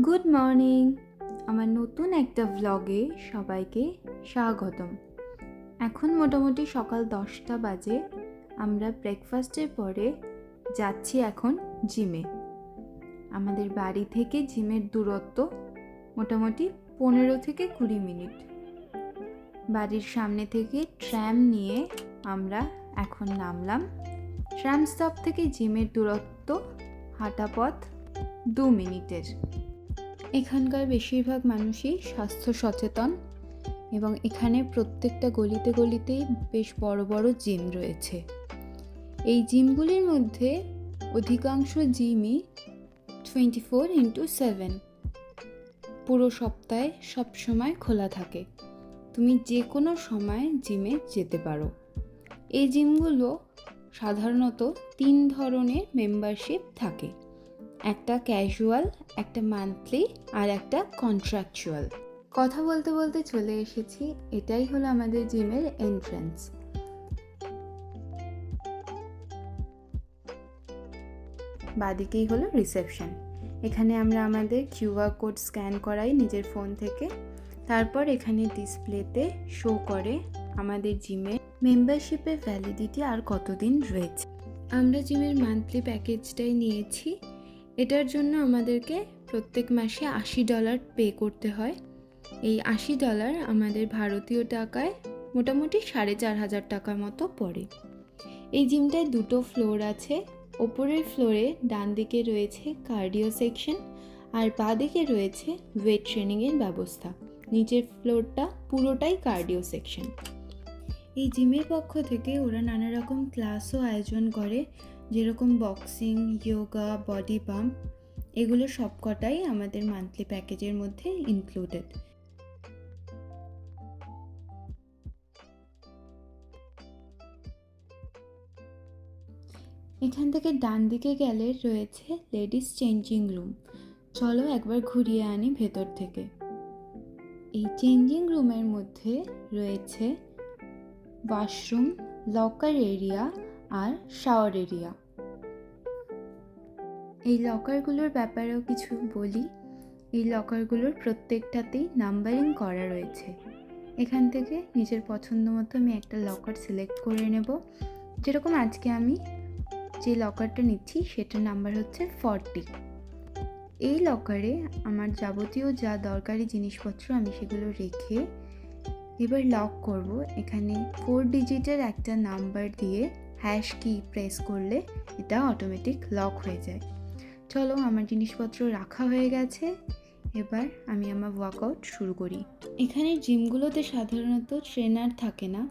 Good morning. আমার নতুন একটা ভ্লগে সবাইকে স্বাগতম। এখন মোটামুটি সকাল 10টা বাজে। আমরা ব্রেকফাস্টের পরে যাচ্ছি এখন জিমে। আমাদের বাড়ি থেকে জিমের দূরত্ব মোটামুটি 15 থেকে 20 মিনিট। বাড়ির সামনে থেকে ট্র্যাম নিয়ে আমরা এখন নামলাম। ট্র্যাম স্টপ থেকে জিমের দূরত্ব হাঁটা পথ 2 মিনিটের। এখানকার বেশিরভাগ মানুষই স্বাস্থ্য সচেতন এবং এখানে প্রত্যেকটা গলিতে গলিতেই বেশ বড় বড় জিম রয়েছে। এই জিমগুলির মধ্যে অধিকাংশ জিমই 24x7 পুরো সপ্তাহে সব সময় খোলা থাকে। তুমি যে কোনো সময় জিমে যেতে পারো। এই জিমগুলো সাধারণত 3 ধরনের মেম্বারশিপ থাকে, একটা ক্যাজুয়াল, একটা মান্থলি আর একটা কন্ট্রাকচুয়াল। কথা বলতে বলতে চলে এসেছি, এটাই হলো আমাদের জিমের এন্ট্রান্স। বাদিকেই হলো রিসেপশন। এখানে আমরা আমাদের কিউআর কোড স্ক্যান করাই নিজের ফোন থেকে। তারপর এখানে ডিসপ্লেতে শো করে আমাদের জিমের মেম্বারশিপের ভ্যালিডিটি আর কতদিন রয়েছে। আমরা জিমের মান্থলি প্যাকেজটাই নিয়েছি। এটার জন্য আমাদেরকে প্রত্যেক মাসে $80 পে করতে হয়। এই $80 আমাদের ভারতীয় টাকায় মোটামুটি 4,500 টাকার মতো পড়ে। এই জিমটায় 2টো ফ্লোর আছে। ওপরের ফ্লোরে ডান দিকে রয়েছে কার্ডিও সেকশন আর বাঁ দিকে রয়েছে ওয়েট ট্রেনিংয়ের ব্যবস্থা। নিচের ফ্লোরটা পুরোটাই কার্ডিও সেকশন। এই জিমের পক্ষ থেকে ওরা নানা রকম ক্লাসও আয়োজন করে, যেরকম বক্সিং, যোগা, বডি পাম্প, এগুলো সবকটাই আমাদের মান্থলি প্যাকেজের মধ্যে ইনক্লুডেড। এখান থেকে ডান দিকে গেলে রয়েছে লেডিস চেঞ্জিং রুম। চলো একবার ঘুরিয়ে আনি ভেতর থেকে। এই চেঞ্জিং রুমের মধ্যে রয়েছে ওয়াশরুম, লকার এরিয়া আর শাওয়ার এরিয়া। এই লকারগুলোর ব্যাপারেও কিছু বলি। এই লকারগুলোর প্রত্যেকটাতেই নাম্বারিং করা রয়েছে। এখান থেকে নিজের পছন্দ মতো আমি একটা লকার সিলেক্ট করে নেব। যেরকম আজকে আমি যে লকারটা নিচ্ছি সেটার নাম্বার হচ্ছে 40। এই লকারে আমার যাবতীয় যা দরকারি জিনিসপত্র আমি সেগুলো রেখে এবার লক করব। এখানে 4 ডিজিটের একটা নাম্বার দিয়ে হ্যাশ কি প্রেস করলে এটা অটোমেটিক লক হয়ে যায়। চলো, আমার জিনিসপত্র রাখা হয়ে গেছে, এবার আমি আমার ওয়ার্কআউট শুরু করি। এখানে জিমগুলোতে সাধারণত ট্রেনার থাকে না,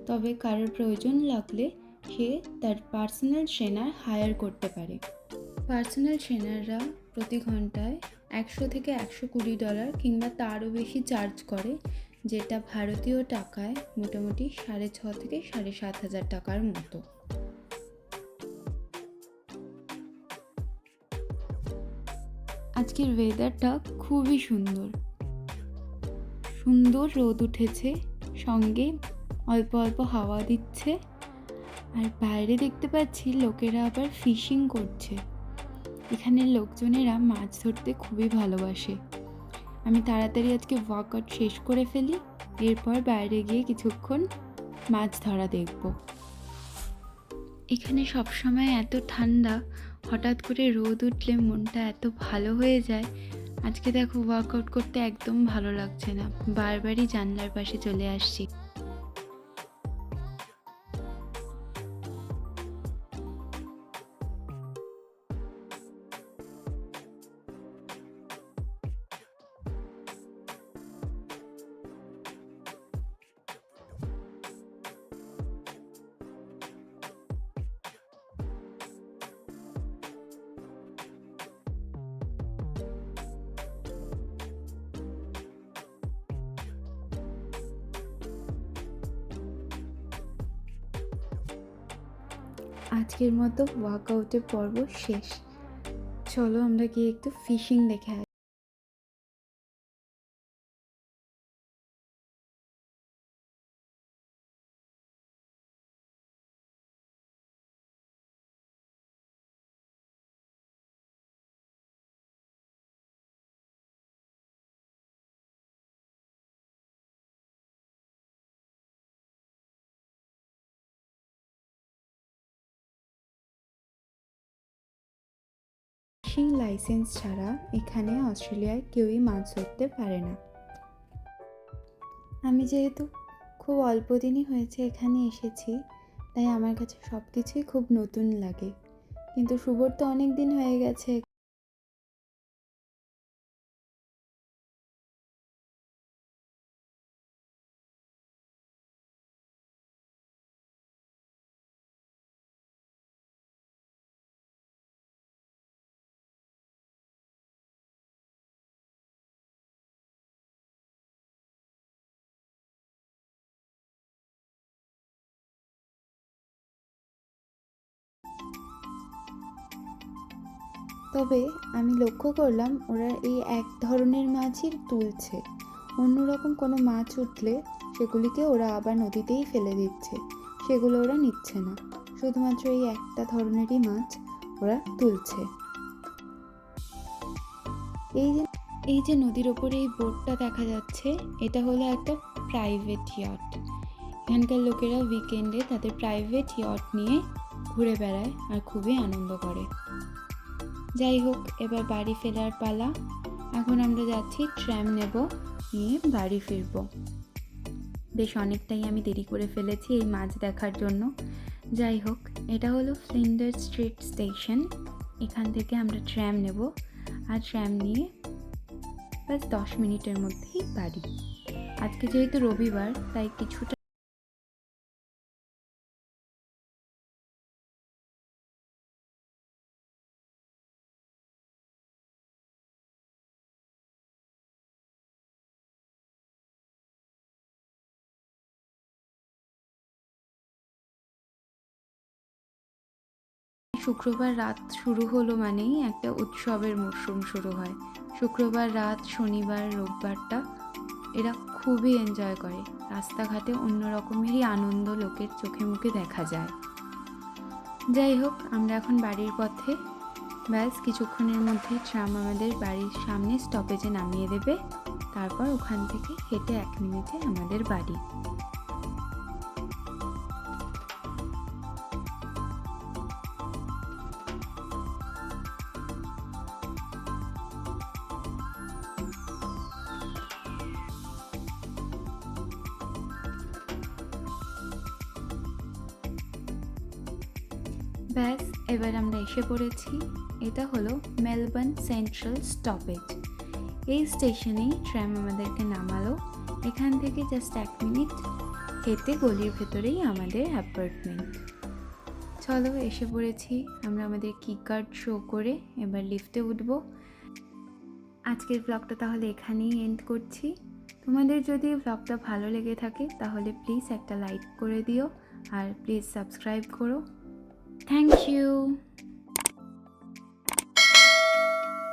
তবে কারোর প্রয়োজন লাগলে সে তার পার্সোনাল ট্রেনার হায়ার করতে পারে। পার্সোনাল ট্রেনাররা প্রতি ঘন্টায় $100 থেকে $120 কিংবা তারও বেশি চার্জ করে, যেটা ভারতীয় টাকায় মোটামুটি 6,500 থেকে 7,500 টাকার মতো। আজকের ওয়েদারটা খুবই সুন্দর। সুন্দর রোদ উঠেছে, সঙ্গে অল্প অল্প হাওয়া দিচ্ছে, আর বাইরে দেখতে পাচ্ছি লোকেরা আবার ফিশিং করছে। এখানের লোকজনেরা মাছ ধরতে খুবই ভালোবাসে। আমি তাড়াতাড়ি আজকে ওয়ার্কআউট শেষ করে ফেলি, এরপর বাইরে গিয়ে কিছুক্ষণ মাছ ধরা দেখব। এখানে সবসময় এত ঠান্ডা, হঠাৎ করে রোদ উঠলে মনটা এত ভালো হয়ে যায়। আজকে দেখো ওয়ার্কআউট করতে একদম ভালো লাগছে না, বারবারই জানলার পাশে চলে আসছি। আজকের মতো ওয়ার্কআউটের পর্ব শেষ। চলো আমরা গিয়ে একটু ফিশিং দেখে আসি। ফিশিং লাইসেন্স ছাড়া এখানে অস্ট্রেলিয়ায় কেউই মাছ ধরতে পারে না। আমি যেহেতু খুব অল্প দিনই হয়েছে এখানে এসেছি, তাই আমার কাছে সব কিছুই খুব নতুন লাগে। কিন্তু শুভর তো অনেক দিন হয়ে গেছে। তবে আমি লক্ষ্য করলাম ওরা এই এক ধরনের মাছই তুলছে। অন্যরকম কোনো মাছ উঠলে সেগুলিকে ওরা আবার নদীতেই ফেলে দিচ্ছে, সেগুলো ওরা নিচ্ছে না। শুধুমাত্র এই একটা ধরনেরই মাছ ওরা তুলছে। এই যে এই যে নদীর ওপরে এই বোটটা দেখা যাচ্ছে, এটা হলো একটা প্রাইভেট ইয়ট। এখানকার লোকেরা উইকেন্ডে তাদের প্রাইভেট ইয়ট নিয়ে ঘুরে বেড়ায় আর খুবই আনন্দ করে। যাই হোক, এবার বাড়ি ফেরার পালা। এখন আমরা যাচ্ছি ট্র্যাম নেব, নিয়ে বাড়ি ফিরবো। বেশ অনেকটাই আমি দেরি করে ফেলেছি এই মাছ দেখার জন্য। যাই হোক, এটা হলো ফ্লিন্ডার্স স্ট্রিট স্টেশন। এখান থেকে আমরা ট্র্যাম নেব, আর ট্র্যাম নিয়ে ব্যাস 10 মিনিটের মধ্যেই বাড়ি। আজকে যেহেতু রবিবার, তাই কিছুটা শুক্রবার রাত শুরু হলো মানেই একটা উৎসবের মরশুম শুরু হয়। শুক্রবার রাত, শনিবার, রোববারটা এরা খুবই এনজয় করে। রাস্তাঘাটে অন্য রকমেরই আনন্দ লোকের চোখে মুখে দেখা যায়। যাই হোক, আমরা এখন বাড়ির পথে। ব্যাস কিছুক্ষণের মধ্যে ট্রাম আমাদের বাড়ির সামনে স্টপেজে নামিয়ে দেবে। তারপর ওখান থেকে হেঁটে 1 মিনিটে আমাদের বাড়ি। ব্যাস এবার আমরা এসে পড়েছি। এটা হলো মেলবোর্ন সেন্ট্রাল স্টপেজ। এই স্টেশনেই ট্রাম আমাদেরকে নামালো। এখান থেকে জাস্ট 1 মিনিট হেঁটে গলির ভেতরেই আমাদের অ্যাপার্টমেন্ট। চলো, এসে পড়েছি। আমরা আমাদের কি কার্ড শো করে এবার লিফটে উঠব। আজকের ব্লগটা তাহলে এখানেই এন্ড করছি। তোমাদের যদি ব্লগটা ভালো লেগে থাকে তাহলে প্লিজ একটা লাইক করে দিও, আর প্লিজ সাবস্ক্রাইব করো। Thank you.